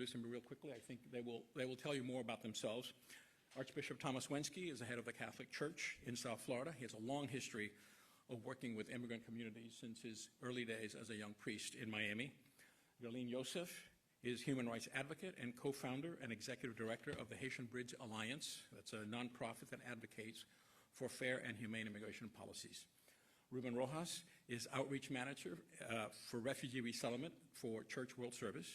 introduce them real quickly. I think they will tell you more about themselves. Archbishop Thomas Wensky is the head of the Catholic Church in South Florida. He has a long history of working with immigrant communities since his early days as a young priest in Miami. Verlene Yosef is human rights advocate and co-founder and executive director of the Haitian Bridge Alliance. That's a nonprofit that advocates for fair and humane immigration policies. Ruben Rojas is outreach manager for refugee resettlement for Church World Service.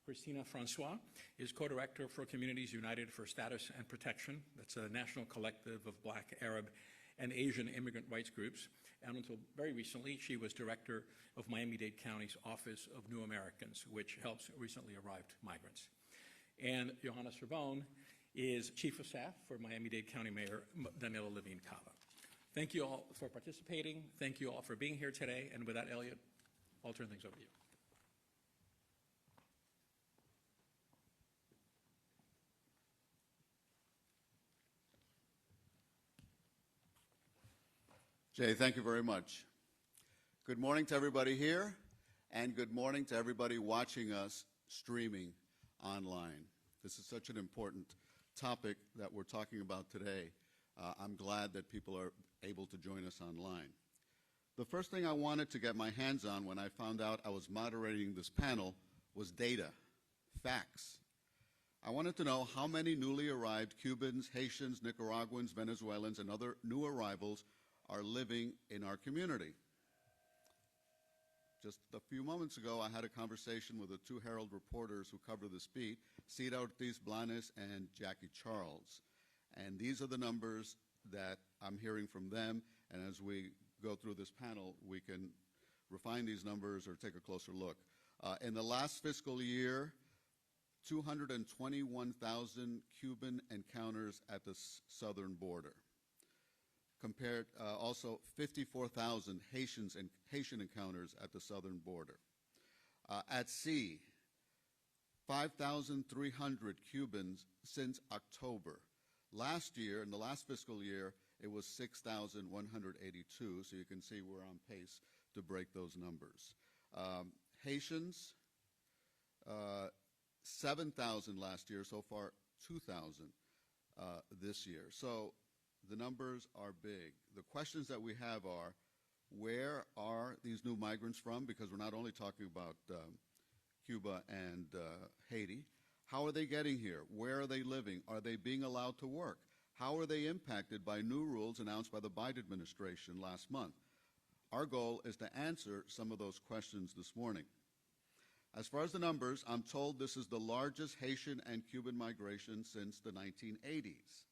Christina Francois is co-director for Communities United for Status and Protection. That's a national collective of Black, Arab, and Asian immigrant rights groups. And until very recently, she was director of Miami-Dade County's Office of New Americans, which helps recently arrived migrants. And Johanna Cervone is chief of staff for Miami-Dade County Mayor Danilo Levine Cava. Thank you all for participating. Thank you all for being here today. And with that, Elliot, I'll turn things over to you. Jay, thank you very much. Good morning to everybody here, and good morning to everybody watching us streaming online. This is such an important topic that we're talking about today. I'm glad that people are able to join us online. The first thing I wanted to get my hands on when I found out I was moderating this panel was data, facts. I wanted to know how many newly arrived Cubans, Haitians, Nicaraguans, Venezuelans, and other new arrivals are living in our community. Just a few moments ago, I had a conversation with the two Herald reporters who cover this beat, Cida Ortiz Blanes and Jackie Charles. And these are the numbers that I'm hearing from them, and as we go through this panel, we can refine these numbers or take a closer look. In the last fiscal year, 221,000 Cuban encounters at the southern border. Compared also 54,000 Haitian encounters at the southern border. At sea, 5,300 Cubans since October. Last year, in the last fiscal year, it was 6,182, so you can see we're on pace to break those numbers. Haitians, 7,000 last year, so far 2,000 this year. So the numbers are big. The questions that we have are, where are these new migrants from? Because we're not only talking about Cuba and Haiti. How are they getting here? Where are they living? Are they being allowed to work? How are they impacted by new rules announced by the Biden administration last month? Our goal is to answer some of those questions this morning. As far as the numbers, I'm told this is the largest Haitian and Cuban migration since the 1980s.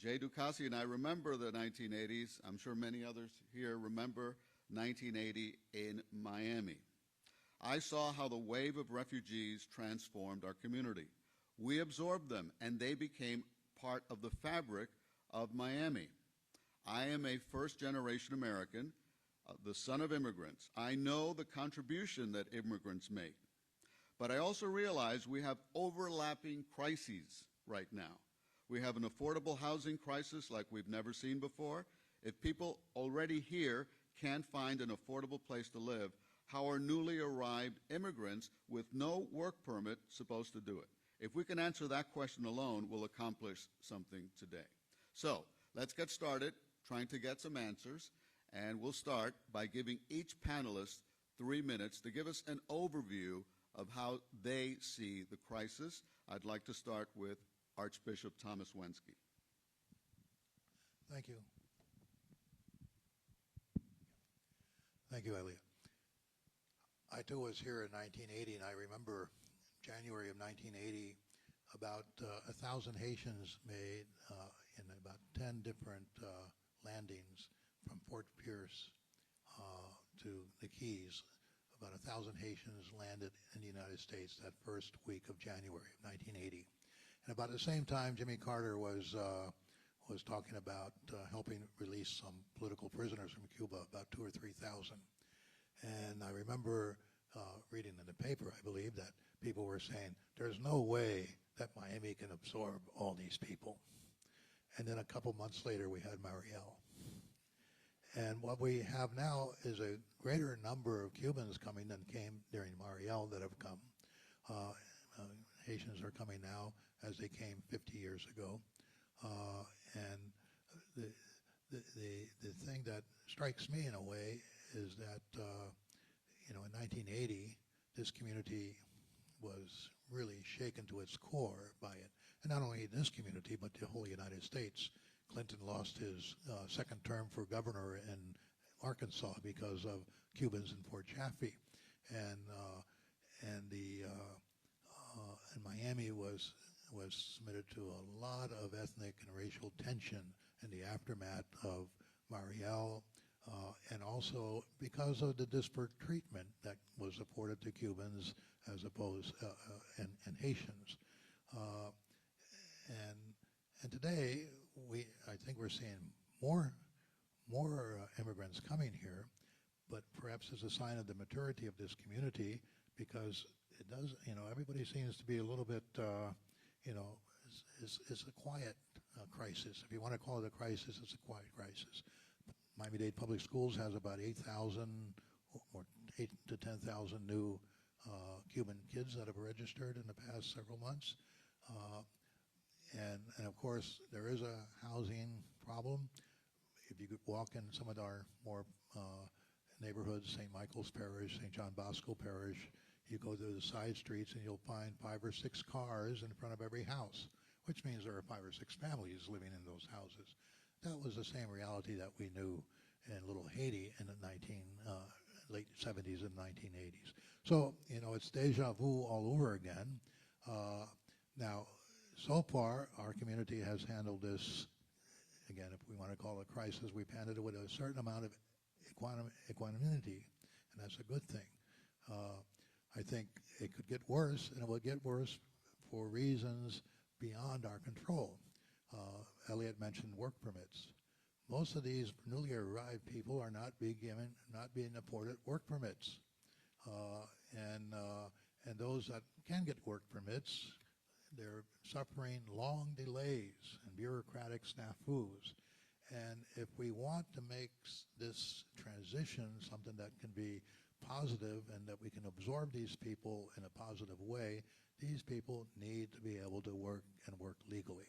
Jay Ducassi and I remember the 1980s. I'm sure many others here remember 1980 in Miami. I saw how the wave of refugees transformed our community. We absorbed them, and they became part of the fabric of Miami. I am a first-generation American, the son of immigrants. I know the contribution that immigrants make. But I also realize we have overlapping crises right now. We have an affordable housing crisis like we've never seen before. If people already here can't find an affordable place to live, how are newly arrived immigrants with no work permit supposed to do it? If we can answer that question alone, we'll accomplish something today. So let's get started trying to get some answers, and we'll start by giving each panelist 3 minutes to give us an overview of how they see the crisis. I'd like to start with Archbishop Thomas Wensky. Thank you. Thank you, Elliot. I too was here in 1980, and I remember January of 1980, about 1,000 Haitians made in about 10 different landings from Fort Pierce to the Keys. About 1,000 Haitians landed in the United States that first week of January of 1980. And about the same time, Jimmy Carter was talking about helping release some political prisoners from Cuba, about 2,000 or 3,000. And I remember reading in the paper, I believe, that people were saying, there's no way that Miami can absorb all these people. And then a couple months later, we had Mariel. And what we have now is a greater number of Cubans coming than came during Mariel that have come. Haitians are coming now as they came 50 years ago. And the thing that strikes me in a way is that, in 1980, this community was really shaken to its core by it. And not only this community, but the whole United States. Clinton lost his second term for governor in Arkansas because of Cubans in Fort Chaffee. And Miami was submitted to a lot of ethnic and racial tension in the aftermath of Mariel, and also because of the disparate treatment that was afforded to Cubans as opposed and Haitians. And today I think we're seeing more immigrants coming here, but perhaps as a sign of the maturity of this community, because it does, everybody seems to be a little bit, it's a quiet crisis. If you want to call it a crisis, it's a quiet crisis. Miami-Dade Public Schools has about 8,000 or 8 to 10,000 new Cuban kids that have registered in the past several months. And of course, there is a housing problem. If you could walk in some of our more neighborhoods, St. Michael's Parish, St. John Bosco Parish, you go to the side streets and you'll find 5 or 6 cars in front of every house, which means there are 5 or 6 families living in those houses. That was the same reality that we knew in Little Haiti in the late 70s and 1980s. So, it's deja vu all over again. Now, so far, our community has handled this, again, if we want to call it a crisis, we've handled it with a certain amount of equanimity, and that's a good thing. I think it could get worse, and it will get worse for reasons beyond our control. Elliot mentioned work permits. Most of these newly arrived people are not being afforded work permits, and those that can get work permits, they're suffering long delays and bureaucratic snafus. And if we want to make this transition something that can be positive and that we can absorb these people in a positive way, these people need to be able to work and work legally.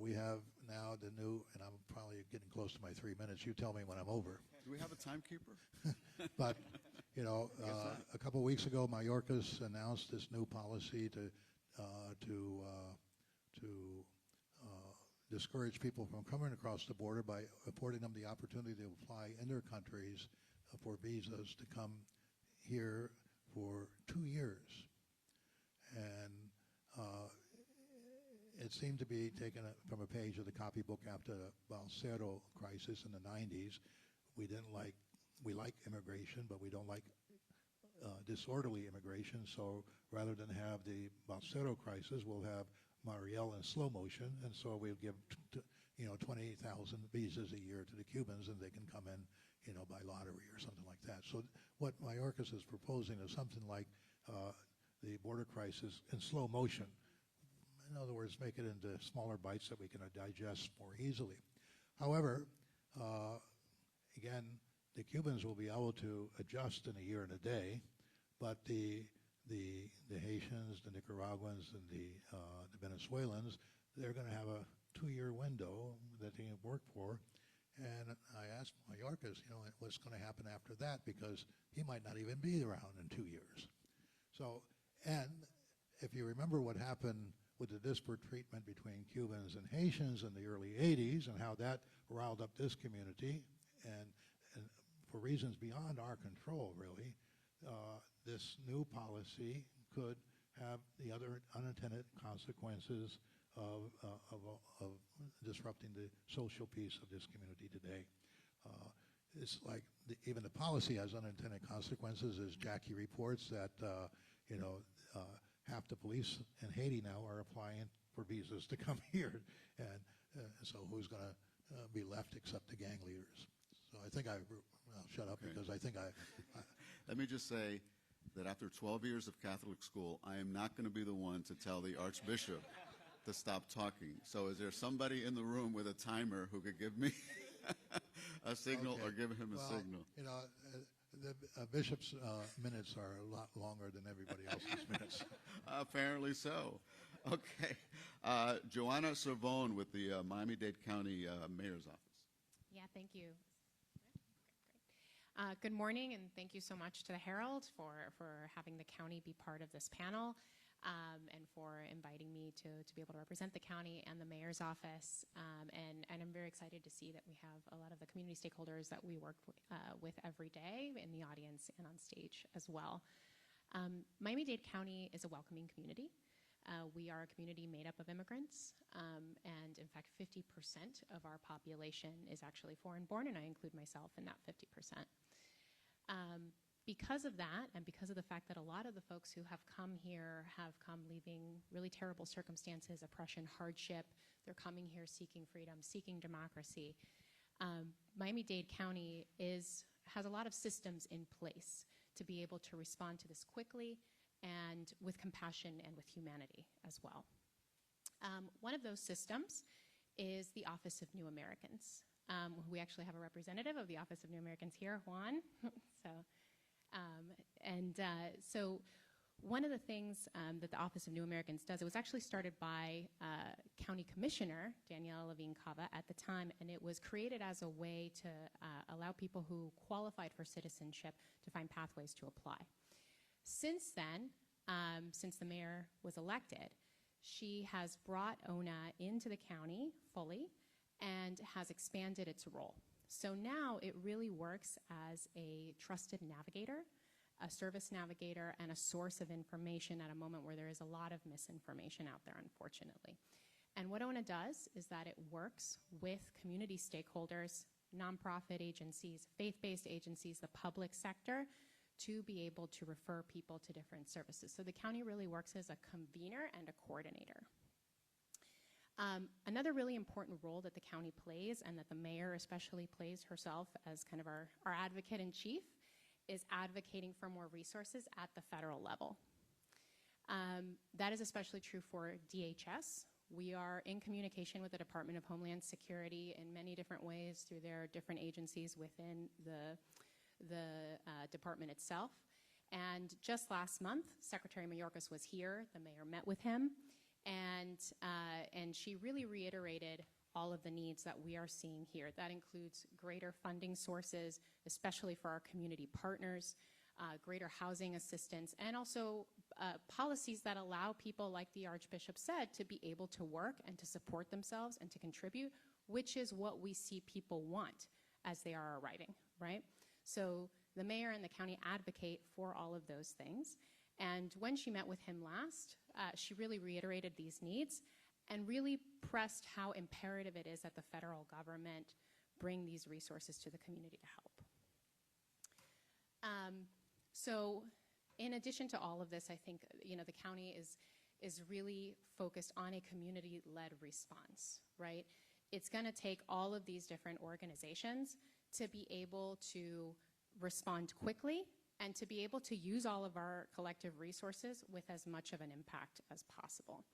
We have now the new, and I'm probably getting close to my 3 minutes. You tell me when I'm over. Do we have a timekeeper? But, a couple of weeks ago, Mayorkas announced this new policy to discourage people from coming across the border by affording them the opportunity to apply in their countries for visas to come here for 2 years. And it seemed to be taken from a page of the copybook after the Balsero crisis in the 90s. We like immigration, but we don't like disorderly immigration. So rather than have the Balsero crisis, we'll have Mariel in slow motion, and so we'll give 20,000 visas a year to the Cubans, and they can come in, by lottery or something like that. So what Mayorkas is proposing is something like the border crisis in slow motion. In other words, make it into smaller bites that we can digest more easily. However, again, the Cubans will be able to adjust in a year and a day, but the Haitians, the Nicaraguans, and the Venezuelans, they're going to have a 2-year window that they can work for. And I asked Mayorkas, what's going to happen after that, because he might not even be around in 2 years. So, and if you remember what happened with the disparate treatment between Cubans and Haitians in the early 80s and how that riled up this community, and for reasons beyond our control, really, this new policy could have the other unintended consequences of disrupting the social peace of this community today. It's like even the policy has unintended consequences, as Jackie reports that half the police in Haiti now are applying for visas to come here, and so who's going to be left except the gang leaders? So I think I'll shut up, okay, because I think Let me just say that after 12 years of Catholic school, I am not going to be the one to tell the Archbishop to stop talking. So is there somebody in the room with a timer who could give me a signal, okay, or give him a signal? The bishop's minutes are a lot longer than everybody else's minutes. Apparently so. Okay. Joanna Cervone with the Miami-Dade County Mayor's Office. Yeah, thank you. Good morning, and thank you so much to the Herald for having the county be part of this panel, and for inviting me to be able to represent the county and the mayor's office. And I'm very excited to see that we have a lot of the community stakeholders that we work with every day in the audience and on stage as well. Miami-Dade County is a welcoming community. We are a community made up of immigrants, and in fact 50% of our population is actually foreign-born, and I include myself in that 50%. Because of that, and because of the fact that a lot of the folks who have come here have come leaving really terrible circumstances, oppression, hardship, they're coming here seeking freedom, seeking democracy, Miami-Dade County has a lot of systems in place to be able to respond to this quickly and with compassion and with humanity as well. One of those systems is the Office of New Americans. We actually have a representative of the Office of New Americans here, Juan. So one of the things that the Office of New Americans does, it was actually started by County Commissioner Danielle Levine Cava at the time, and it was created as a way to allow people who qualified for citizenship to find pathways to apply. Since then, since the mayor was elected, she has brought ONA into the county fully and has expanded its role. So now it really works as a trusted navigator, a service navigator, and a source of information at a moment where there is a lot of misinformation out there, unfortunately. And what ONA does is that it works with community stakeholders, nonprofit agencies, faith-based agencies, the public sector, to be able to refer people to different services. So the county really works as a convener and a coordinator. Another really important role that the county plays, and that the mayor especially plays herself as kind of our advocate in chief, is advocating for more resources at the federal level. That is especially true for DHS. We are in communication with the Department of Homeland Security in many different ways through their different agencies within the department itself. And just last month, Secretary Mayorkas was here. The mayor met with him, and she really reiterated all of the needs that we are seeing here. That includes greater funding sources, especially for our community partners, greater housing assistance, and also policies that allow people, like the Archbishop said, to be able to work and to support themselves and to contribute, which is what we see people want as they are arriving, right? So the mayor and the county advocate for all of those things. And when she met with him last, she really reiterated these needs and really pressed how imperative it is that the federal government bring these resources to the community to help. So in addition to all of this, I think the county is really focused on a community-led response, right? It's going to take all of these different organizations to be able to respond quickly and to be able to use all of our collective resources with as much of an impact as possible.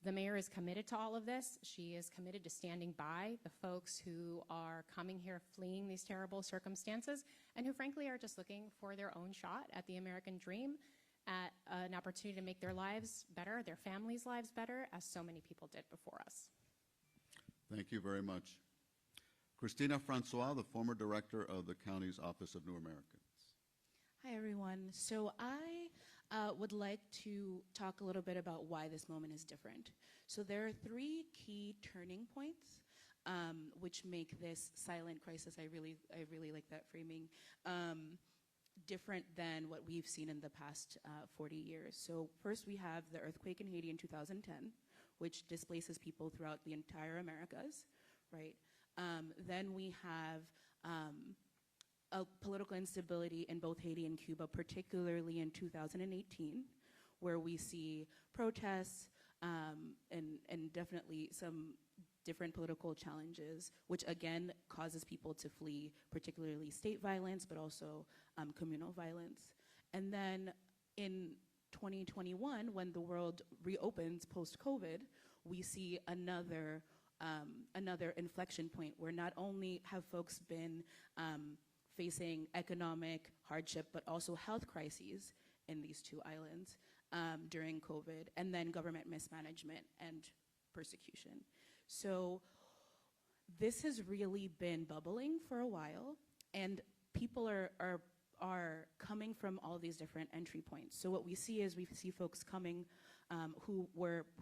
The mayor is committed to all of this. She is committed to standing by the folks who are coming here fleeing these terrible circumstances and who frankly are just looking for their own shot at the American dream, at an opportunity to make their lives better, their families' lives better, as so many people did before us. Thank you very much. Christina Francois, the former director of the county's Office of New Americans. Hi, everyone. So I would like to talk a little bit about why this moment is different. So there are three key turning points which make this silent crisis, I really like that framing, different than what we've seen in the past 40 years. So first we have the earthquake in Haiti in 2010, which displaces people throughout the entire Americas, right? Then we have a political instability in both Haiti and Cuba, particularly in 2018, where we see protests and definitely some different political challenges, which again causes people to flee, particularly state violence, but also communal violence. And then in 2021, when the world reopens post-COVID, we see another inflection point where not only have folks been facing economic hardship, but also health crises in these two islands. during COVID, and then government mismanagement and persecution. So this has really been bubbling for a while, and people are coming from all these different entry points. So what we see is we see folks coming who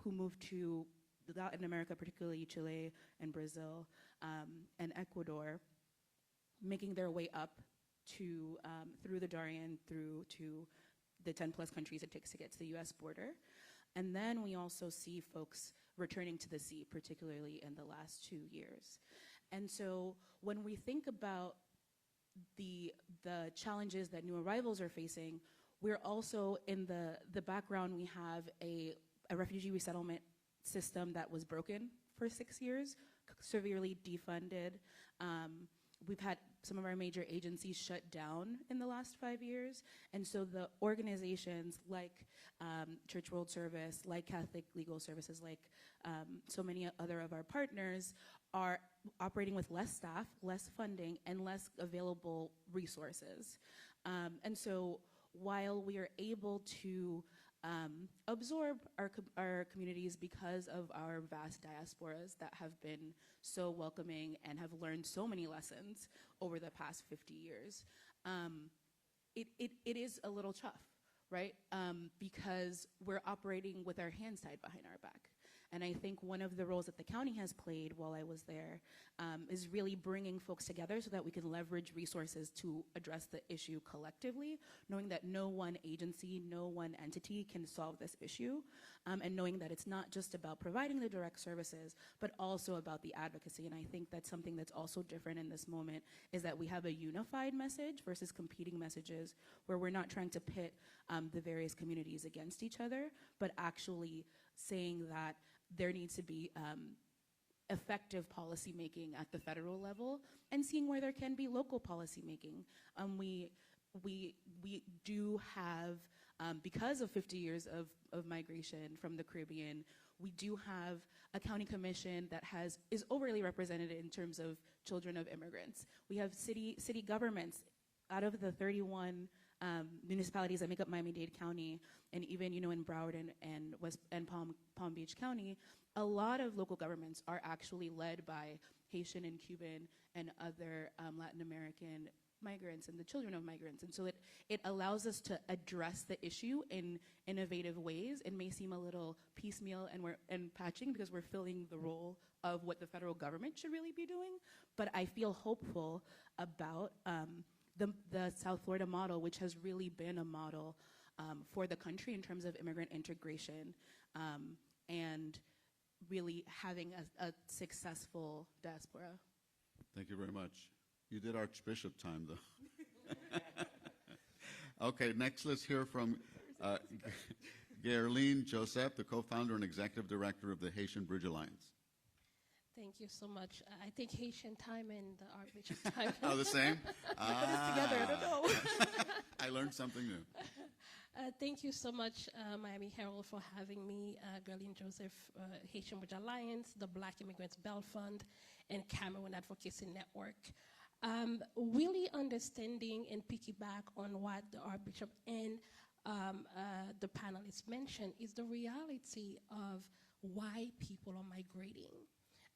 moved to Latin America, particularly Chile and Brazil and Ecuador, making their way up to through the Darien, through to the 10 plus countries it takes to get to the US border. And then we also see folks returning to the sea, particularly in the last 2 years. And so when we think about the challenges that new arrivals are facing, we're also in the background, we have a refugee resettlement system that was broken for 6 years, severely defunded. We've had some of our major agencies shut down in the last 5 years. And so the organizations like Church World Service, like Catholic Legal Services, like so many other of our partners are operating with less staff, less funding, and less available resources. And so while we are able to absorb our communities because of our vast diasporas that have been so welcoming and have learned so many lessons over the past 50 years, it is a little tough, right? Because we're operating with our hands tied behind our back. And I think one of the roles that the county has played while I was there is really bringing folks together so that we can leverage resources to address the issue collectively, knowing that no one agency, no one entity can solve this issue, and knowing that it's not just about providing the direct services, but also about the advocacy. And I think that's something that's also different in this moment, is that we have a unified message versus competing messages, where we're not trying to pit the various communities against each other, but actually saying that there needs to be effective policy making at the federal level, and seeing where there can be local policy making. We do have, because of 50 years of migration from the Caribbean, we do have a county commission that is overly represented in terms of children of immigrants. We have city governments. Out of the 31 municipalities that make up Miami-Dade County, and even in Broward and Palm Beach County, a lot of local governments are actually led by Haitian and Cuban and other Latin American migrants and the children of migrants. And so it allows us to address the issue in innovative ways. It may seem a little piecemeal and patching because we're filling the role of what the federal government should really be doing, but I feel hopeful about the South Florida model, which has really been a model for the country in terms of immigrant integration and really having a successful diaspora. Thank you very much. You did Archbishop time, though. Okay, next let's hear from Gerline Joseph, the co-founder and executive director of the Haitian Bridge Alliance. Thank you so much. I think Haitian time and the Archbishop time. Oh, the same? Put it together, I don't know. I learned something new. Thank you so much, Miami Herald, for having me, Gerline Joseph, Haitian Bridge Alliance, the Black Immigrants Bell Fund, and Cameroon Advocacy Network. Really understanding and piggyback on what the Archbishop and the panelists mentioned is the reality of why people are migrating.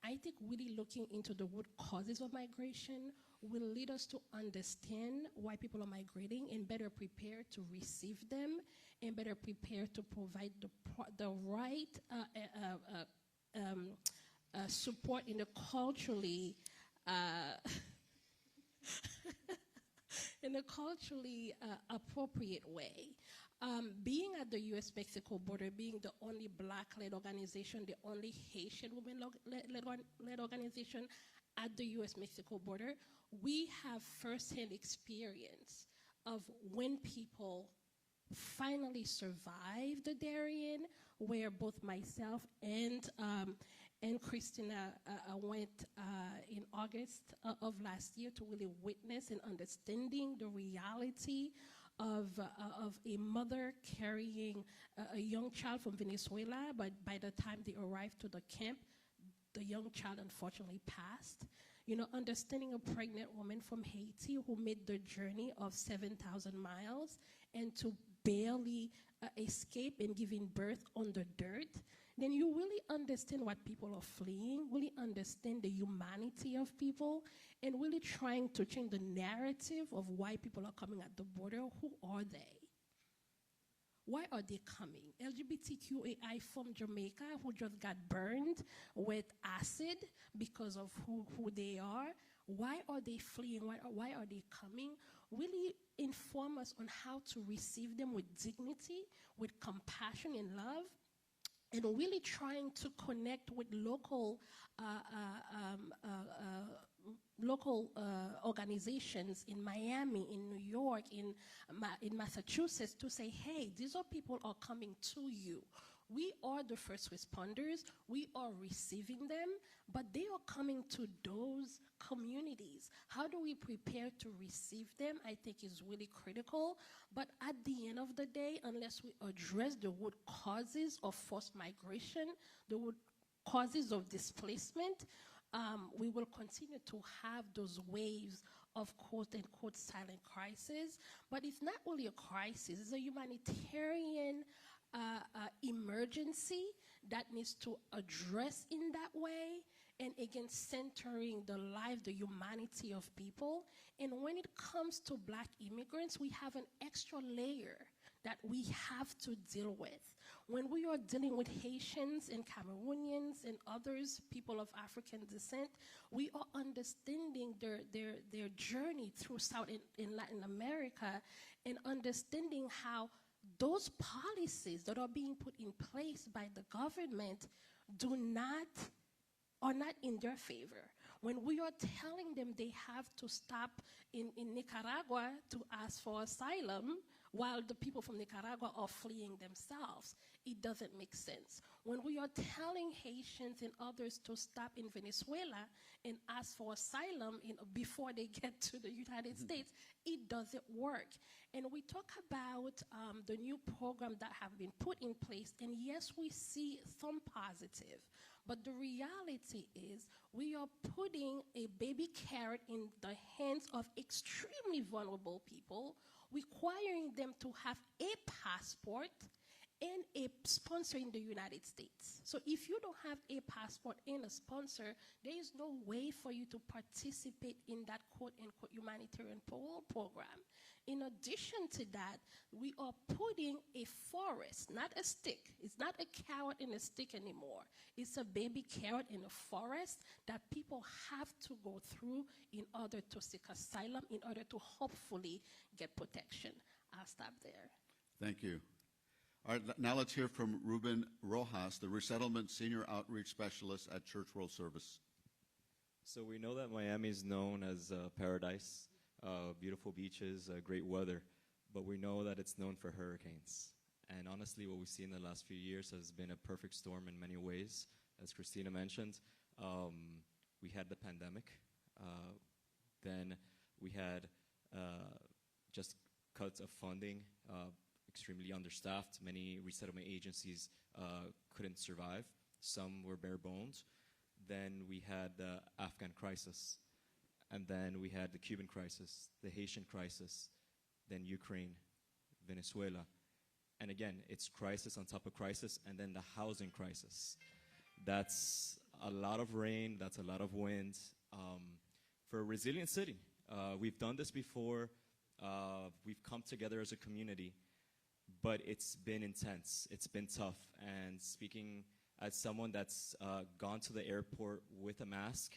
I think really looking into the root causes of migration will lead us to understand why people are migrating and better prepare to receive them and better prepare to provide the right support in a culturally appropriate way. Being at the U.S.-Mexico border, being the only Black-led organization, the only Haitian women-led organization at the U.S.-Mexico border, we have firsthand experience of when people finally survive the Darien, where both myself and Christina went in August of last year to really witness and understanding the reality of a mother carrying a young child from Venezuela, but by the time they arrived to the camp, the young child unfortunately passed. Understanding a pregnant woman from Haiti who made the journey of 7,000 miles and to barely escaping giving birth on the dirt, then you really understand what people are fleeing, really understand the humanity of people, and really trying to change the narrative of why people are coming at the border. Who are they? Why are they coming? LGBTQAI from Jamaica who just got burned with acid because of who they are. Why are they fleeing? Why are they coming? Really inform us on how to receive them with dignity, with compassion and love, and really trying to connect with local organizations in Miami, in New York, in Massachusetts to say, hey, these are people are coming to you. We are the first responders. We are receiving them, but they are coming to those communities. How do we prepare to receive them, I think is really critical. But at the end of the day, unless we address the root causes of forced migration, the root causes of displacement, we will continue to have those waves of quote-unquote silent crisis. But it's not really a crisis. It's a humanitarian emergency that needs to address in that way, and again, centering the life, the humanity of people. And when it comes to Black immigrants, we have an extra layer that we have to deal with. When we are dealing with Haitians and Cameroonians and others, people of African descent, we are understanding their journey through South in Latin America, and understanding how those policies that are being put in place by the government are not in their favor. When we are telling them they have to stop in Nicaragua to ask for asylum, while the people from Nicaragua are fleeing themselves, it doesn't make sense. When we are telling Haitians and others to stop in Venezuela and ask for asylum before they get to the United States, it doesn't work. And we talk about the new program that have been put in place, and yes, we see some positive, but the reality is we are putting a baby carrot in the hands of extremely vulnerable people, requiring them to have a passport and a sponsor in the United States. So if you don't have a passport and a sponsor, there is no way for you to participate in that quote-unquote humanitarian parole program. In addition to that, we are putting a forest, not a stick. It's not a carrot and a stick anymore. It's a baby carrot in a forest that people have to go through in order to seek asylum, in order to hopefully get protection. I'll stop there. Thank you. All right, now let's hear from Ruben Rojas, the Resettlement Senior Outreach Specialist at Church World Service. So we know that Miami is known as paradise, beautiful beaches, great weather, but we know that it's known for hurricanes. And honestly, what we've seen in the last few years has been a perfect storm in many ways. As Christina mentioned, we had the pandemic, then we had just cuts of funding, extremely understaffed. Many resettlement agencies couldn't survive. Some were bare bones. Then we had the Afghan crisis. And then we had the Cuban crisis, the Haitian crisis, then Ukraine, Venezuela. And again, it's crisis on top of crisis, and then the housing crisis. That's a lot of rain, that's a lot of wind. For a resilient city, we've done this before. We've come together as a community, but it's been intense, it's been tough. And speaking as someone that's gone to the airport with a mask,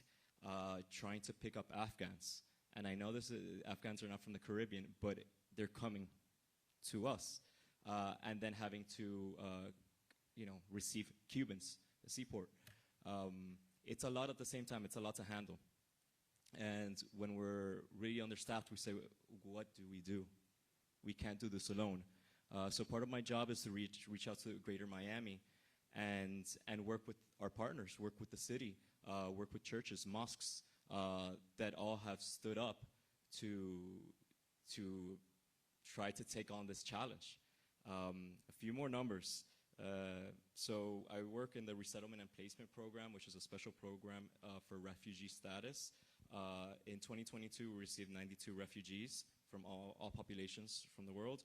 trying to pick up Afghans. And I know Afghans are not from the Caribbean, but they're coming to us. And then having to, receive Cubans, the seaport. It's a lot at the same time, it's a lot to handle. And when we're really understaffed, we say, what do we do? We can't do this alone. So part of my job is to reach out to Greater Miami and work with our partners, work with the city, work with churches, mosques that all have stood up to try to take on this challenge. A few more numbers. So I work in the Resettlement and Placement Program, which is a special program for refugee status. In 2022, we received 92 refugees from all populations from the world.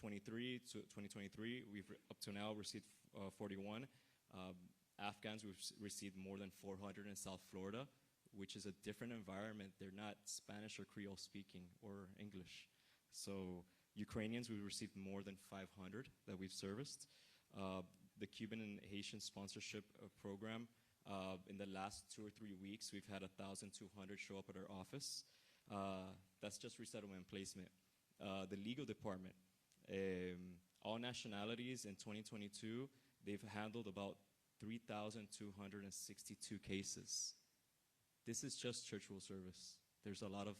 2023, we've up to now received 41. Afghans, we've received more than 400 in South Florida, which is a different environment. They're not Spanish or Creole speaking or English. So Ukrainians, we've received more than 500 that we've serviced. The Cuban and Haitian sponsorship program, in the last 2 or 3 weeks, we've had 1,200 show up at our office. That's just resettlement placement. The legal department, all nationalities in 2022, they've handled about 3,262 cases. This is just church will service. There's a lot of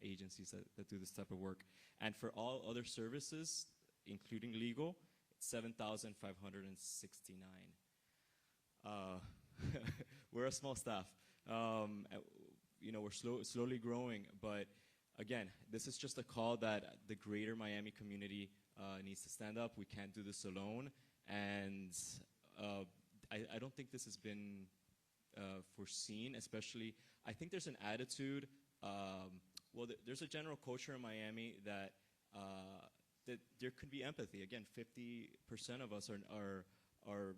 agencies that do this type of work. And for all other services, including legal, it's 7,569. We're a small staff. We're slowly growing, but again, this is just a call that the greater Miami community needs to stand up. We can't do this alone, and I don't think this has been foreseen, especially, I think there's an attitude, there's a general culture in Miami that there could be empathy. Again, 50% of us are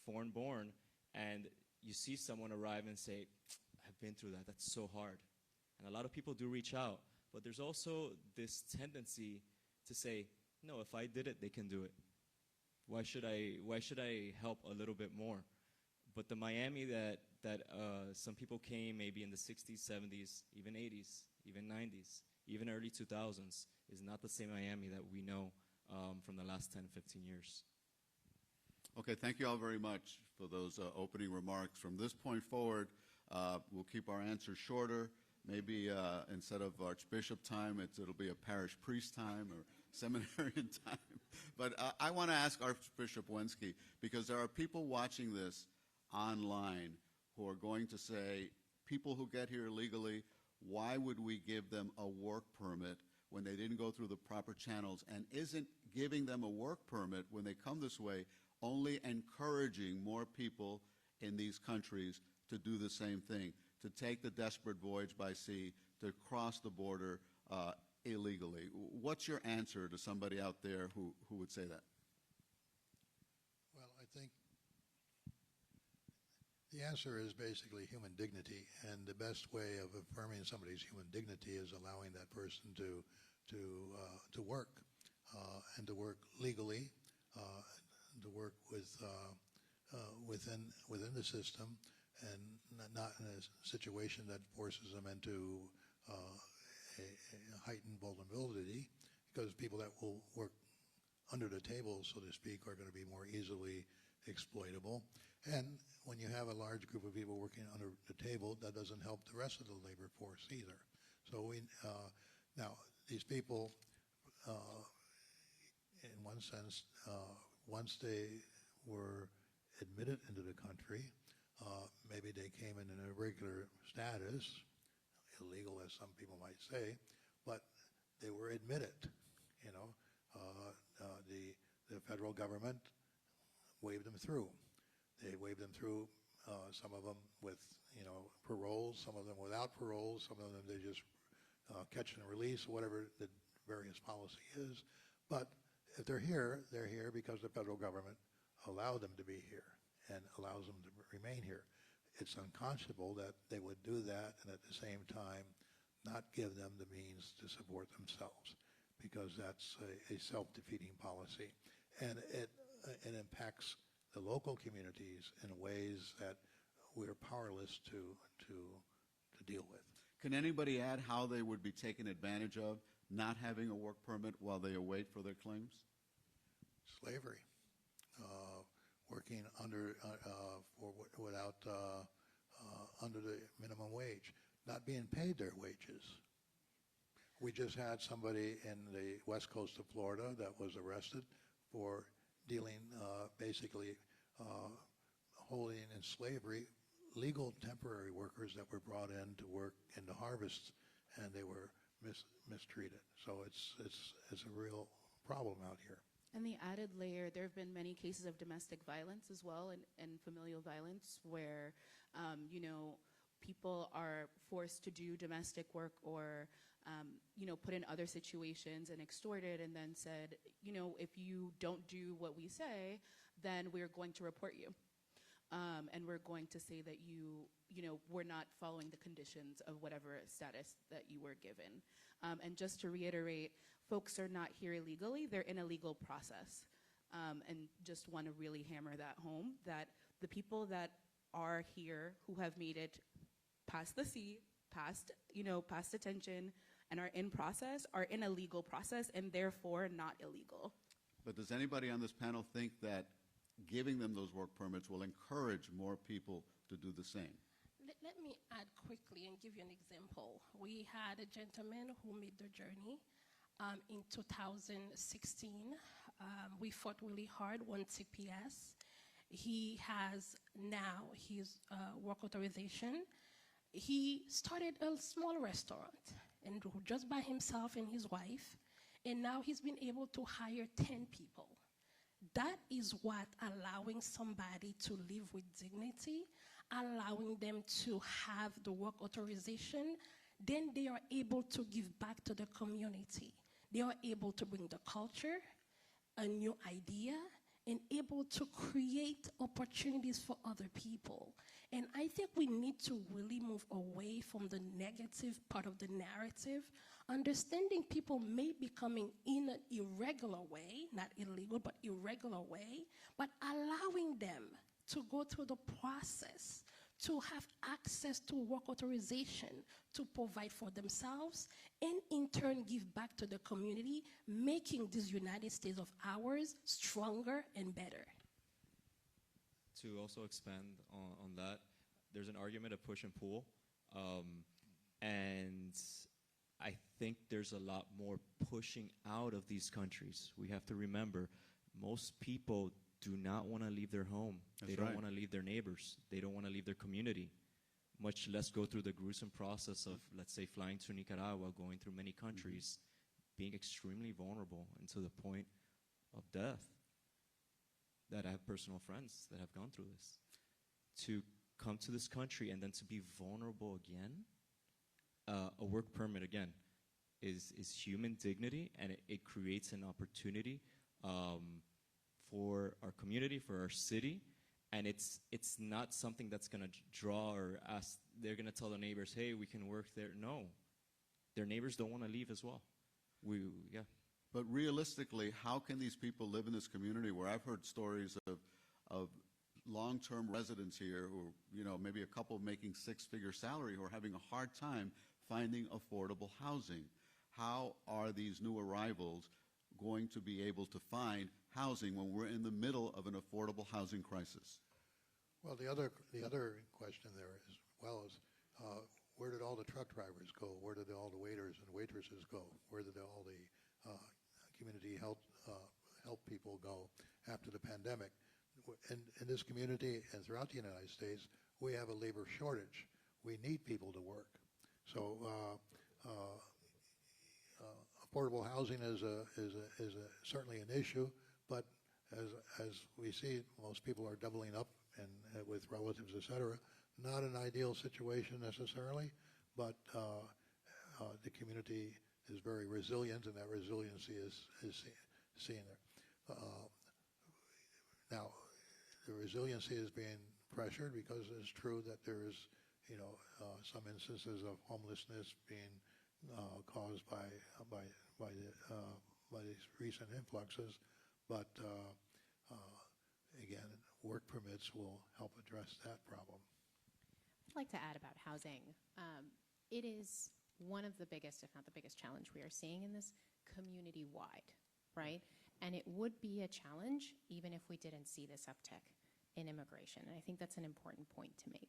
foreign born, and you see someone arrive and say, I've been through that, that's so hard. And a lot of people do reach out, but there's also this tendency to say, no, if I did it, they can do it. Why should I help a little bit more? But the Miami that some people came maybe in the 60s, 70s, even 80s, even 90s, even early 2000s is not the same Miami that we know from the last 10, 15 years. Okay, thank you all very much for those opening remarks. From this point forward, we'll keep our answers shorter. Maybe instead of Archbishop time, it'll be a parish priest time or seminarian time. But I want to ask Archbishop Wensky, because there are people watching this online who are going to say, people who get here illegally, why would we give them a work permit when they didn't go through the proper channels? And isn't giving them a work permit when they come this way only encouraging more people in these countries to do the same thing, to take the desperate voyage by sea, to cross the border illegally? What's your answer to somebody out there who would say that? Well, I think the answer is basically human dignity, and the best way of affirming somebody's human dignity is allowing that person to work and to work legally, to work within the system, and not in a situation that forces them into a heightened vulnerability, because people that will work under the table, so to speak, are going to be more easily exploitable. And when you have a large group of people working under the table, that doesn't help the rest of the labor force either. So now these people, in one sense, once they were admitted into the country, maybe they came in an irregular status, illegal as some people might say, but they were admitted. The federal government waved them through. They waved them through, some of them with, paroles, some of them without paroles, some of them they just catch and release, whatever the various policy is. But if they're here because the federal government allowed them to be here and allows them to remain here. It's unconscionable that they would do that and at the same time not give them the means to support themselves, because that's a self-defeating policy. And it impacts the local communities in ways that we're powerless to deal with. Can anybody add how they would be taken advantage of not having a work permit while they await for their claims? Slavery, working under under the minimum wage, not being paid their wages. We just had somebody in the west coast of Florida that was arrested for dealing, basically holding in slavery legal temporary workers that were brought in to work in the harvests, and they were mistreated. So it's a real problem out here. And the added layer, there have been many cases of domestic violence as well, and familial violence, where people are forced to do domestic work or put in other situations and extorted and then said, if you don't do what we say, then we're going to report you. And we're going to say that were not following the conditions of whatever status that you were given. And just to reiterate, folks are not here illegally, they're in a legal process. And just want to really hammer that home, that the people that are here who have made it past the sea, past detention, and are in process, are in a legal process and therefore not illegal. But does anybody on this panel think that giving them those work permits will encourage more people to do the same? Let me add quickly and give you an example. We had a gentleman who made the journey in 2016. We fought really hard, won CPS. He has now his work authorization. He started a small restaurant and just by himself and his wife, and now he's been able to hire 10 people. That is what allowing somebody to live with dignity, allowing them to have the work authorization, then they are able to give back to the community. They are able to bring the culture, a new idea, and able to create opportunities for other people. And I think we need to really move away from the negative part of the narrative, understanding people may be coming in an irregular way, not illegal, but irregular way, but allowing them to go through the process, to have access to work authorization, to provide for themselves, and in turn give back to the community, making this United States of ours stronger and better. To also expand on that, there's an argument of push and pull, and I think there's a lot more pushing out of these countries. We have to remember, most people do not want to leave their home. That's they don't right. want to leave their neighbors. They don't want to leave their community, much less go through the gruesome process of, let's say, flying to Nicaragua, going through many countries, being extremely vulnerable and to the point of death. That I have personal friends that have gone through this. To come to this country and then to be vulnerable again, a work permit, again, is human dignity, and it creates an opportunity for our community, for our city, and it's not something that's going to draw or ask, they're going to tell the neighbors, hey, we can work there. No. Their neighbors don't want to leave as well. Yeah. But realistically, how can these people live in this community where I've heard stories of long-term residents here who, maybe a couple making six-figure salary who are having a hard time finding affordable housing? How are these new arrivals going to be able to find housing when we're in the middle of an affordable housing crisis? Well, the other question there is, where did all the truck drivers go? Where did all the waiters and waitresses go? Where did all the community help people go after the pandemic? In this community and throughout the United States, we have a labor shortage. We need people to work. So affordable housing is certainly an issue, but as we see, most people are doubling up and with relatives, et cetera. Not an ideal situation necessarily, but the community is very resilient, and that resiliency is seen there. Now, the resiliency is being pressured because it's true that there is, some instances of homelessness being caused by these recent influxes, but again, work permits will help address that problem. I'd like to add about housing. It is one of the biggest, if not the biggest challenge we are seeing in this community-wide, right? And it would be a challenge even if we didn't see this uptick in immigration. And I think that's an important point to make.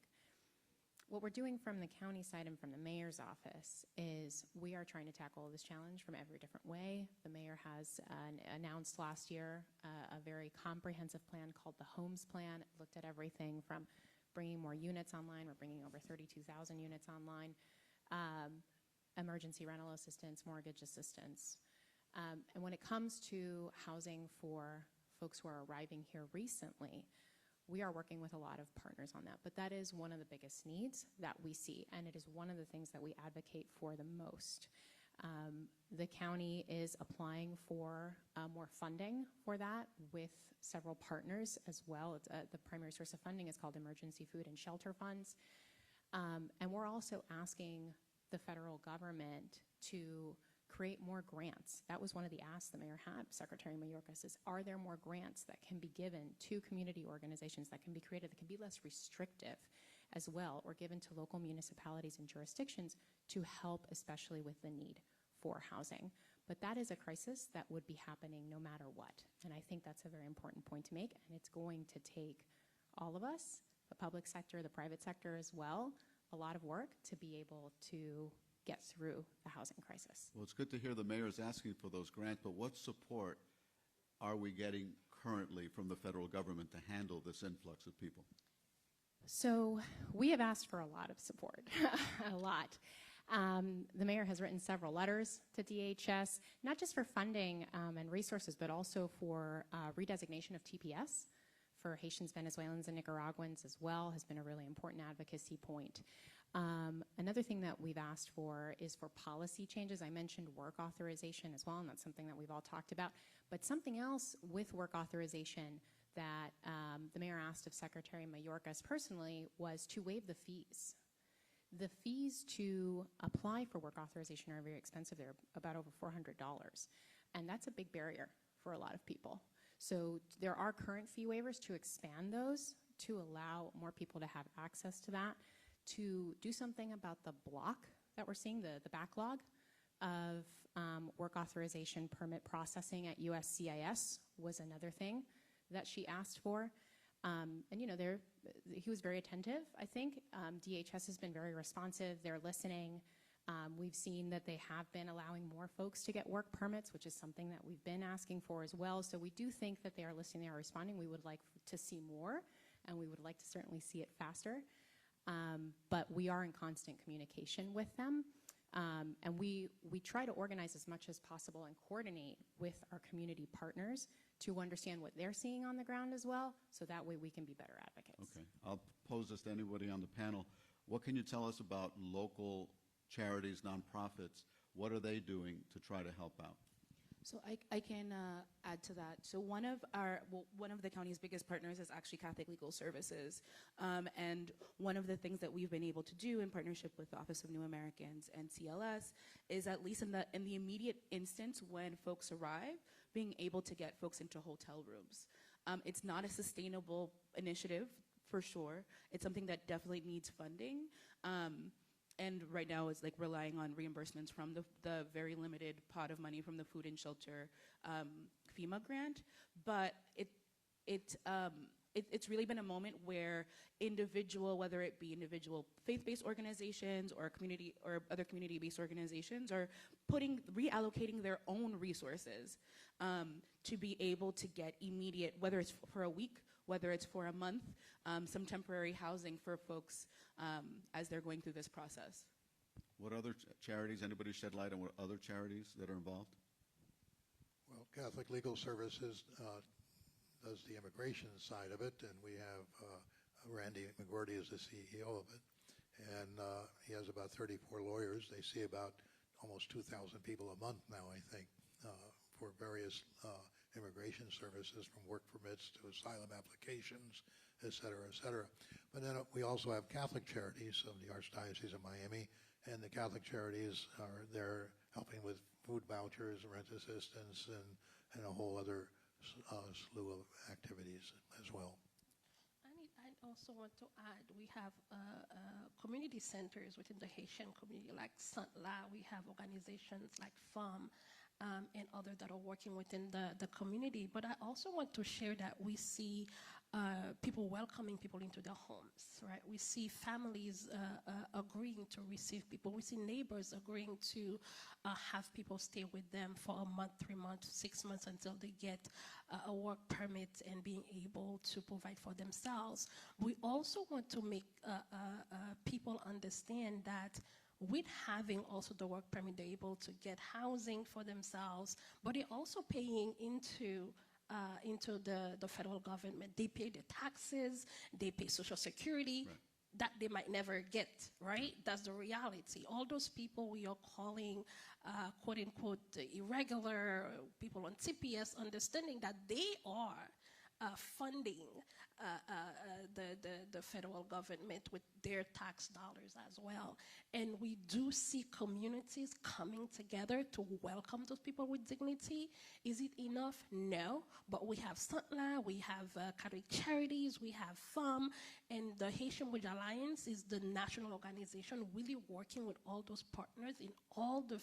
What we're doing from the county side and from the mayor's office is we are trying to tackle this challenge from every different way. The mayor has announced last year a very comprehensive plan called the Homes Plan. It looked at everything from bringing more units online. We're bringing over 32,000 units online. Emergency rental assistance, mortgage assistance. And when it comes to housing for folks who are arriving here recently, we are working with a lot of partners on that. But that is one of the biggest needs that we see, and it is one of the things that we advocate for the most. The county is applying for more funding for that with several partners as well. It's, the primary source of funding is called Emergency Food and Shelter Funds. And we're also asking the federal government to create more grants. That was one of the asks the mayor had, Secretary Mayorkas, is are there more grants that can be given to community organizations that can be created, that can be less restrictive as well, or given to local municipalities and jurisdictions to help especially with the need for housing. But that is a crisis that would be happening no matter what. And I think that's a very important point to make. And it's going to take all of us, the public sector, the private sector as well, a lot of work to be able to get through the housing crisis. Well, it's good to hear the mayor is asking for those grants, but what support are we getting currently from the federal government to handle this influx of people? So we have asked for a lot of support, a lot. The mayor has written several letters to DHS, not just for funding and resources, but also for redesignation of TPS for Haitians, Venezuelans, and Nicaraguans as well, has been a really important advocacy point. Another thing that we've asked for is for policy changes. I mentioned work authorization as well, and that's something that we've all talked about. But something else with work authorization that the mayor asked of Secretary Mayorkas personally was to waive the fees. The fees to apply for work authorization are very expensive. They're about over $400. And that's a big barrier for a lot of people. So there are current fee waivers to expand those, to allow more people to have access to that, to do something about the block that we're seeing, the backlog of work authorization permit processing at USCIS was another thing that she asked for. And you know, he was very attentive, I think. DHS has been very responsive. They're listening. We've seen that they have been allowing more folks to get work permits, which is something that we've been asking for as well. So we do think that they are listening, they are responding. We would like to see more, and we would like to certainly see it faster. But we are in constant communication with them. And we try to organize as much as possible and coordinate with our community partners to understand what they're seeing on the ground as well, so that way we can be better advocates. Okay, I'll pose this to anybody on the panel. What can you tell us about local charities, nonprofits? What are they doing to try to help out? So I can add to that. So one of the county's biggest partners is actually Catholic Legal Services. And one of the things that we've been able to do in partnership with the Office of New Americans and CLS is, at least in the immediate instance when folks arrive, being able to get folks into hotel rooms. It's not a sustainable initiative, for sure. It's something that definitely needs funding. And right now is like relying on reimbursements from the very limited pot of money from the Food and Shelter FEMA grant. But it's really been a moment where whether it be individual faith-based organizations or community or other community-based organizations, are reallocating their own resources to be able to get immediate, whether it's for a week, whether it's for a month, some temporary housing for folks as they're going through this process. What other charities, anybody shed light on what other charities that are involved? Well, Catholic Legal Services does the immigration side of it, and we have Randy McGordy is the CEO of it. And he has about 34 lawyers. They see about almost 2,000 people a month now, I think, for various immigration services, from work permits to asylum applications, et cetera, et cetera. But then we also have Catholic charities of the Archdiocese of Miami, and the Catholic charities are there helping with food vouchers, rent assistance, and a whole other slew of activities as well. I also want to add, we have community centers within the Haitian community, like Saint La. We have organizations like FAM and others that are working within the community. But I also want to share that we see people welcoming people into their homes, right? We see families agreeing to receive people. We see neighbors agreeing to have people stay with them for a month, 3 months, 6 months until they get a work permit and being able to provide for themselves. We also want to make people understand that with having also the work permit, they're able to get housing for themselves, but they're also paying into the federal government. They pay the taxes, they pay Social Security. Right. that they might never get, right? That's the reality. All those people we are calling, quote unquote, irregular, people on TPS, understanding that they are funding the federal government with their tax dollars as well. And we do see communities coming together to welcome those people with dignity. Is it enough? No. But we have Santla, we have Catholic Charities, we have FAM, and the Haitian Bridge Alliance is the national organization really working with all those partners in all the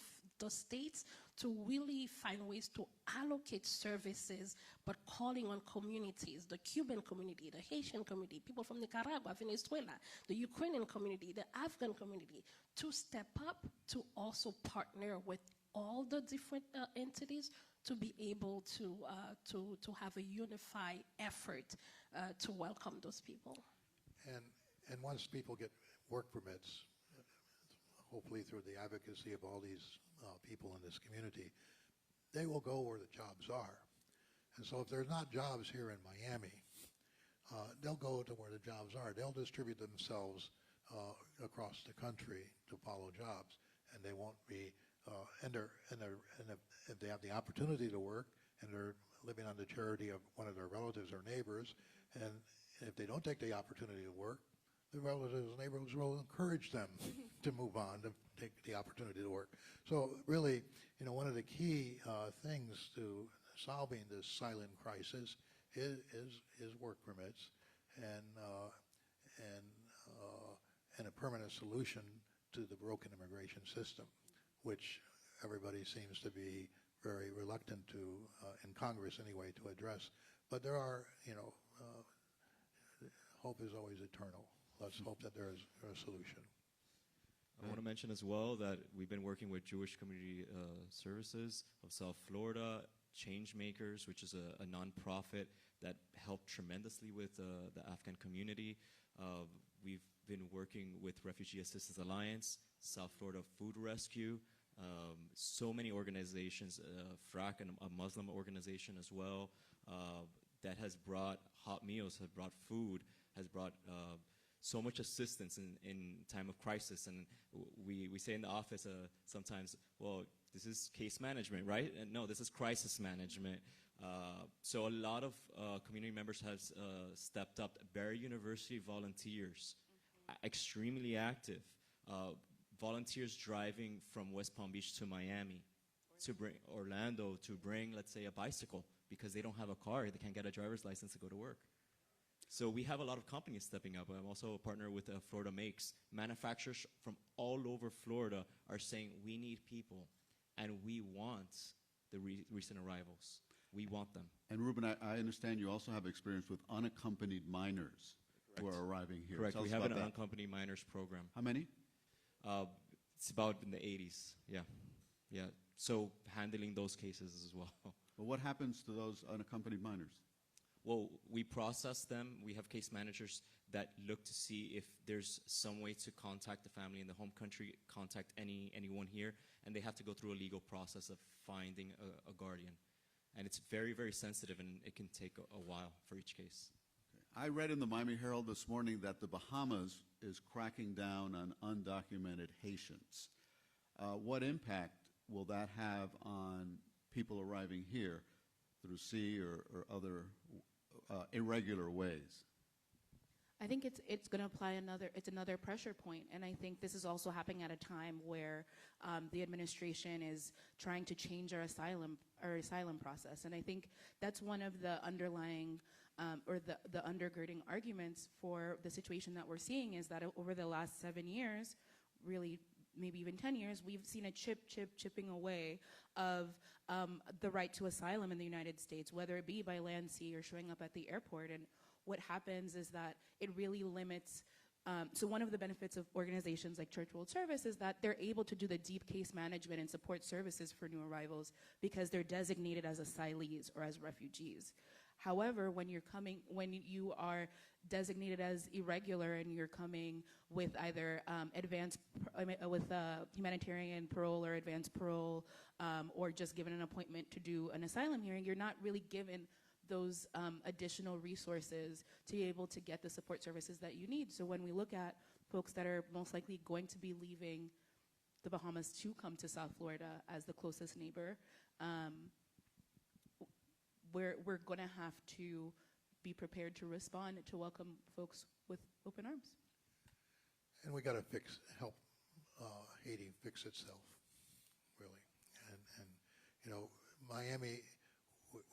states to really find ways to allocate services, but calling on communities, the Cuban community, the Haitian community, people from Nicaragua, Venezuela, the Ukrainian community, the Afghan community, to step up to also partner with all the different entities to be able to have a unified effort to welcome those people. And once people get work permits, hopefully through the advocacy of all these people in this community, they will go where the jobs are. And so if there's not jobs here in Miami, they'll go to where the jobs are. They'll distribute themselves across the country to follow jobs, and they won't be. And if they have the opportunity to work and they're living on the charity of one of their relatives or neighbors, and if they don't take the opportunity to work, the relatives and neighbors will encourage them to move on, to take the opportunity to work. So really, one of the key things to solving this silent crisis is work permits and a permanent solution to the broken immigration system, which everybody seems to be very reluctant to, in Congress anyway, to address. But there are, hope is always eternal. Let's hope that there is a solution. I want to mention as well that we've been working with Jewish Community Services of South Florida, Changemakers, which is a nonprofit that helped tremendously with the Afghan community. We've been working with Refugee Assistance Alliance, South Florida Food Rescue, so many organizations, FRAC, a Muslim organization as well, that has brought hot meals, has brought food, has brought so much assistance in time of crisis. And we say in the office sometimes, well, this is case management, right? And no, this is crisis management. So a lot of community members have stepped up. Barry University volunteers, extremely active. Volunteers driving from West Palm Beach to Miami, to bring Orlando, to bring, let's say, a bicycle, because they don't have a car, they can't get a driver's license to go to work. So we have a lot of companies stepping up. I'm also a partner with Florida Makes. Manufacturers from all over Florida are saying, we need people, and we want the recent arrivals. We want them. And Ruben, I understand you also have experience with unaccompanied minors. Correct. Who are arriving here. Correct. Tell we us have about an that. unaccompanied minors program. How many? It's about in the 80s. Yeah. Yeah. So handling those cases as well. Well, what happens to those unaccompanied minors? Well, we process them. We have case managers that look to see if there's some way to contact the family in the home country, contact anyone here, and they have to go through a legal process of finding a guardian. And it's very, very sensitive, and it can take a while for each case. I read in the Miami Herald this morning that the Bahamas is cracking down on undocumented Haitians. What impact will that have on people arriving here through sea or other irregular ways? I think it's going to apply another pressure point, and I think this is also happening at a time where the administration is trying to change our asylum process, and I think that's one of the underlying or the undergirding arguments for the situation that we're seeing is that over the last 7 years, really maybe even 10 years, we've seen a chipping away of the right to asylum in the United States, whether it be by land, sea, or showing up at the airport. And what happens is that it really limits. So one of the benefits of organizations like Church World Service is that they're able to do the deep case management and support services for new arrivals because they're designated as asylees or as refugees. However, when you are designated as irregular and you're coming with either humanitarian parole or advanced parole, or just given an appointment to do an asylum hearing, you're not really given those additional resources to be able to get the support services that you need. So when we look at folks that are most likely going to be leaving the Bahamas to come to South Florida as the closest neighbor, we're going to have to be prepared to respond to welcome folks with open arms. And we got to help Haiti fix itself, really. And you know, Miami,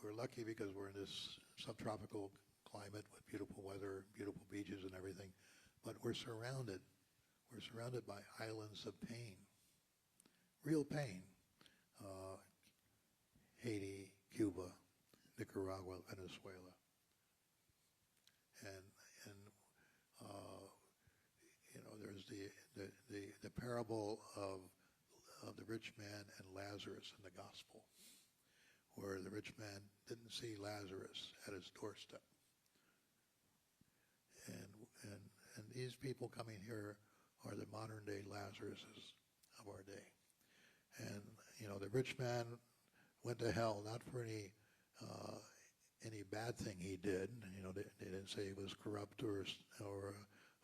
we're lucky because we're in this subtropical climate with beautiful weather, beautiful beaches and everything, but we're surrounded by islands of pain, real pain. Haiti, Cuba, Nicaragua, Venezuela. And you know, there's the parable of the rich man and Lazarus in the gospel, where the rich man didn't see Lazarus at his doorstep. And these people coming here are the modern day Lazaruses of our day. And you know, the rich man went to hell not for any bad thing he did. You know, they didn't say he was corrupt or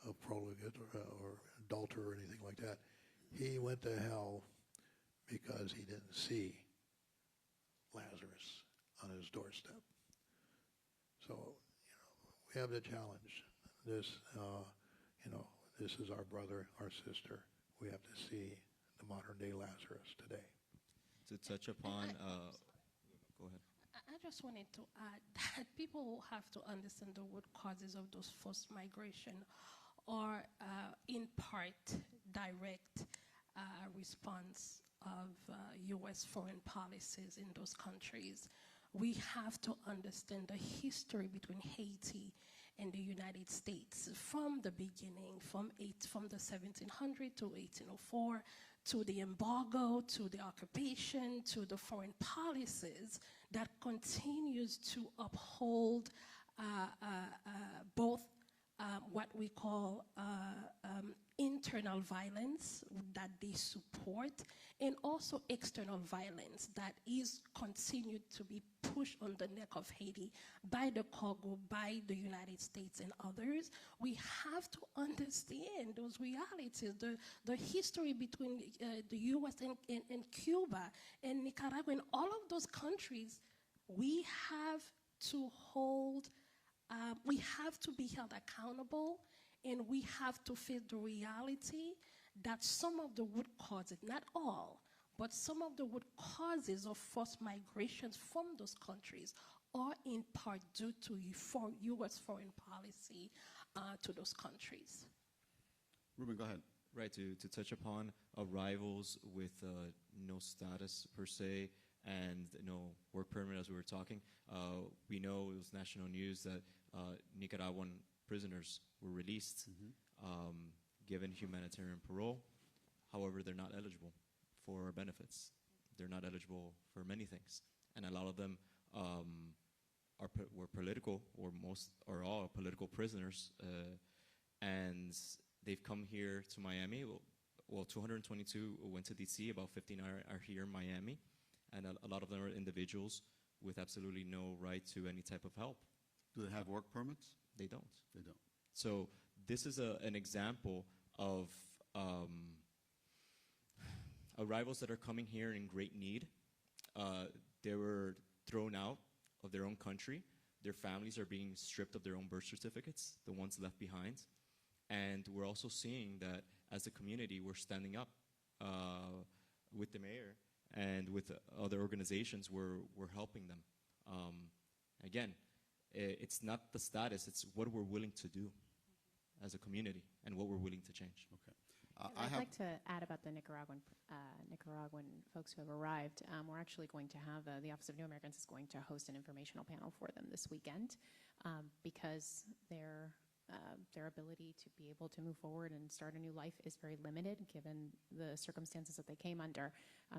a profligate or adulterer or anything like that. He went to hell because he didn't see Lazarus on his doorstep. So, you know, we have the challenge. This, you know, this is our brother, our sister. We have to see the modern day Lazarus today. To touch upon, go ahead. I just wanted to add that people have to understand the root causes of those forced migration are in part direct response of U.S. foreign policies in those countries. We have to understand the history between Haiti and the United States from the beginning, from the 1700s to 1804, to the embargo, to the occupation, to the foreign policies that continues to uphold both what we call internal violence that they support, and also external violence that is continued to be pushed on the neck of Haiti by the cargo, by the United States and others. We have to understand those realities, the history between the U.S. and Cuba and Nicaragua and all of those countries. We have to we have to be held accountable, and we have to face the reality that some of the root causes, not all, but some of the root causes of forced migrations from those countries are in part due to U.S. foreign policy to those countries. Ruben, go ahead. Right, to touch upon arrivals with no status per se and no work permit, as we were talking. We know it was national news that Nicaraguan prisoners were released, given humanitarian parole. However, they're not eligible for benefits. They're not eligible for many things. And a lot of them were political, or most or all political prisoners. And they've come here to Miami. Well, 222 went to D.C., about 15 are here in Miami. And a lot of them are individuals with absolutely no right to any type of help. Do they have work permits? They don't. They don't. So this is an example of arrivals that are coming here in great need. They were thrown out of their own country. Their families are being stripped of their own birth certificates, the ones left behind. And we're also seeing that as a community, we're standing up with the mayor and with other organizations. We're helping them. Again, it's not the status, it's what we're willing to do as a community and what we're willing to change. Okay. I'd like to add about the Nicaraguan folks who have arrived. We're actually going to have, the Office of New Americans is going to host an informational panel for them this weekend because their ability to be able to move forward and start a new life is very limited given the circumstances that they came under.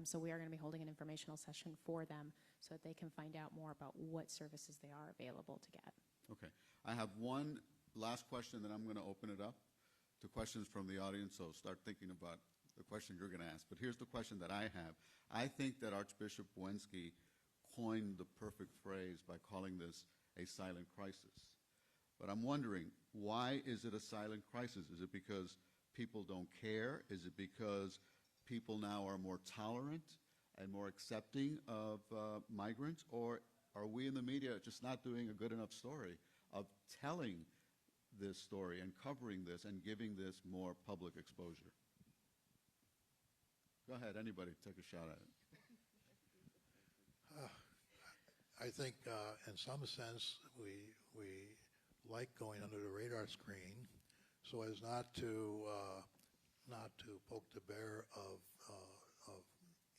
So we are going to be holding an informational session for them so that they can find out more about what services they are available to get. Okay. I have one last question, then I'm going to open it up to questions from the audience, so start thinking about the question you're going to ask. But here's the question that I have. I think that Archbishop Bwensky coined the perfect phrase by calling this a silent crisis. But I'm wondering, why is it a silent crisis? Is it because people don't care? Is it because people now are more tolerant and more accepting of migrants? Or are we in the media just not doing a good enough story of telling this story and covering this and giving this more public exposure? Go ahead, anybody, take a shot at it. I think, in some sense, we like going under the radar screen, so as not to poke the bear of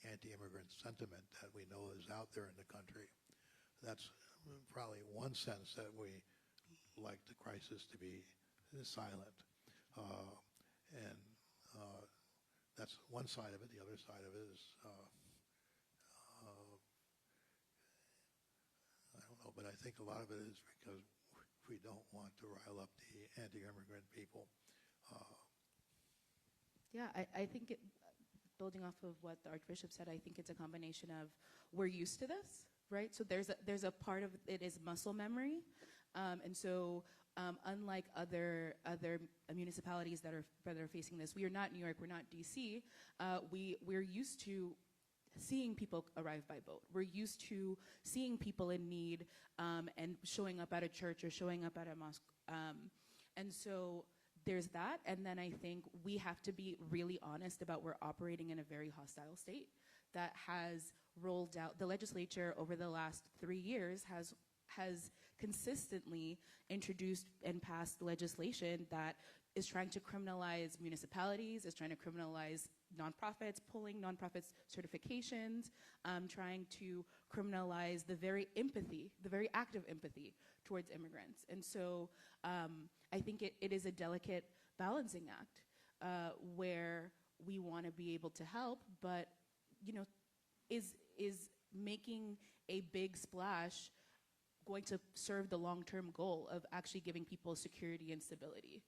anti-immigrant sentiment that we know is out there in the country. That's probably one sense that we like the crisis to be silent, and that's one side of it. The other side of it is. I don't know, but I think a lot of it is because we don't want to rile up the anti-immigrant people. Yeah, I think building off of what the Archbishop said, I think it's a combination of we're used to this, right? So there's a part of it is muscle memory, and so unlike other municipalities that are facing this, we are not New York, we're not DC. We're used to seeing people arrive by boat. We're used to seeing people in need and showing up at a church or showing up at a mosque. And so there's that. And then I think we have to be really honest about we're operating in a very hostile state that has rolled out, the legislature over the last 3 years has consistently introduced and passed legislation that is trying to criminalize municipalities, is trying to criminalize nonprofits, pulling nonprofits certifications, trying to criminalize the very act of empathy towards immigrants. And so I think it is a delicate balancing act where we want to be able to help, but is making a big splash going to serve the long-term goal of actually giving people security and stability?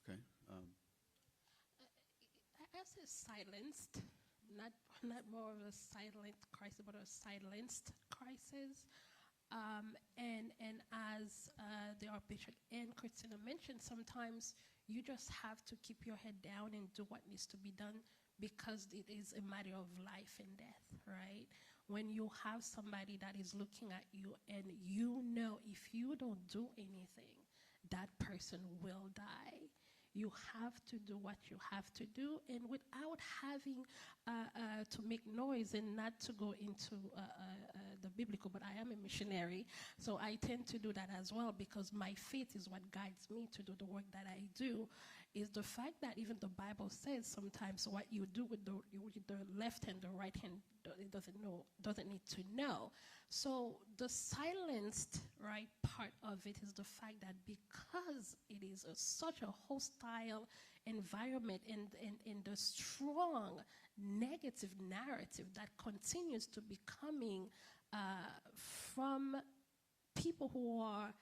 Okay. I say silenced, not more of a silent crisis, but a silenced crisis. And as the Archbishop and Christina mentioned, sometimes you just have to keep your head down and do what needs to be done because it is a matter of life and death, right? When you have somebody that is looking at you and you know if you don't do anything, that person will die. You have to do what you have to do, and without having to make noise and not to go into the biblical, but I am a missionary, so I tend to do that as well because my faith is what guides me to do the work that I do, is the fact that even the Bible says sometimes what you do with the left hand, the right hand, it doesn't need to know. So the silenced, right, part of it is the fact that because it is such a hostile environment and the strong negative narrative that continues to be coming from people who are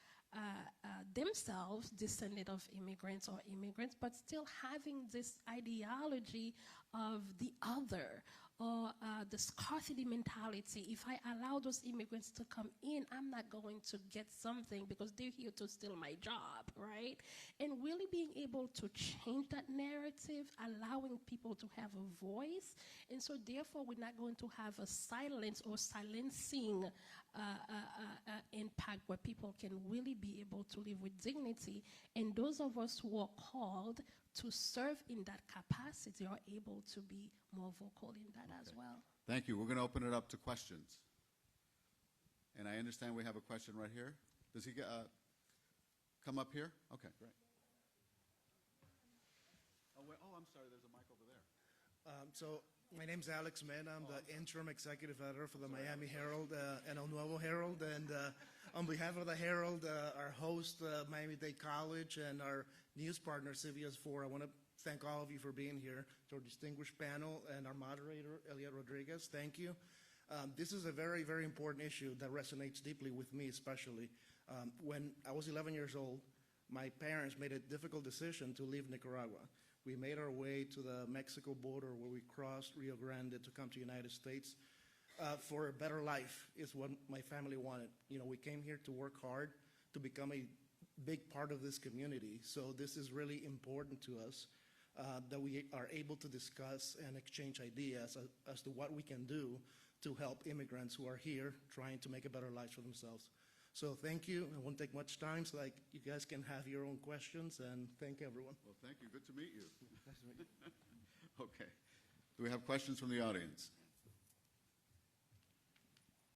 themselves descended of immigrants or immigrants, but still having this ideology of the other, or the scarcity mentality. If I allow those immigrants to come in, I'm not going to get something because they're here to steal my job, right? And really being able to change that narrative, allowing people to have a voice. And so therefore, we're not going to have a silence or silencing impact where people can really be able to live with dignity. And those of us who are called to serve in that capacity are able to be more vocal in that as well. Thank you. We're going to open it up to questions. And I understand we have a question right here. Does he come up here? Okay, great. Oh, I'm sorry. There's a mic over there. So my name's Alex Mena. I'm the interim executive editor for the Miami Herald and El Nuevo Herald. And on behalf of the Herald, our host, Miami-Dade College, and our news partner, CBS 4, I want to thank all of you for being here, to our distinguished panel and our moderator, Elliot Rodriguez. Thank you. This is a very, very important issue that resonates deeply with me, especially. When I was 11 years old, my parents made a difficult decision to leave Nicaragua. We made our way to the Mexico border where we crossed Rio Grande to come to the United States. for a better life is what my family wanted. You know, we came here to work hard to become a big part of this community. So this is really important to us that we are able to discuss and exchange ideas as to what we can do to help immigrants who are here trying to make a better life for themselves. So thank you. It won't take much time so like you guys can have your own questions, and thank everyone. Well, thank you. Good to meet you. Okay. Do we have questions from the audience?